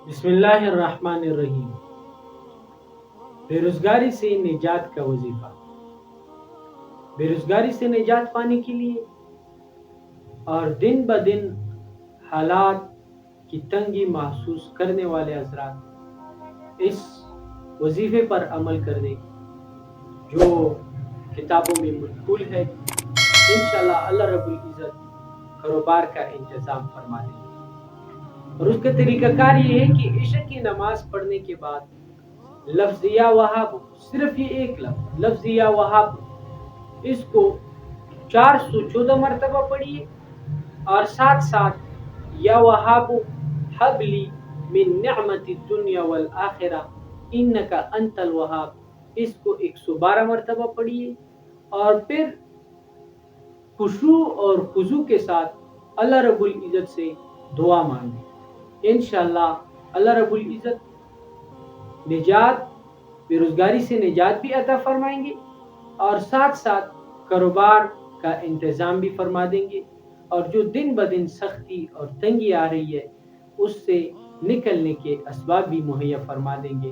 بسم اللہ الرحمن الرحیم۔ بے روزگاری سے نجات کا وظیفہ۔ بے روزگاری سے نجات پانے کے لیے اور دن بدن حالات کی تنگی محسوس کرنے والے حضرات اس وظیفے پر عمل کر دیں جو کتابوں میں منقول ہے۔ انشاءاللہ اللہ رب العزت کاروبار کا انتظام فرما دیں گے۔ اور اس کا طریقہ کار یہ ہے کہ عشاء کی نماز پڑھنے کے بعد لفظ یا وہاب، صرف یہ ایک لفظ یا وہاب، اس کو 414 مرتبہ پڑھیے اور ساتھ ساتھ یا وہاب حبلی من نعمت الدنیا والآخرہ انکا انت الوہاب، اس کو 112 مرتبہ پڑھیے اور پھر خشوع اور خضوع کے ساتھ اللہ رب العزت سے دعا مانگیں۔ انشاءاللہ اللہ رب العزت نجات، بے روزگاری سے نجات بھی عطا فرمائیں گے اور ساتھ ساتھ کاروبار کا انتظام بھی فرما دیں گے، اور جو دن بدن سختی اور تنگی آ رہی ہے اس سے نکلنے کے اسباب بھی مہیا فرما دیں گے۔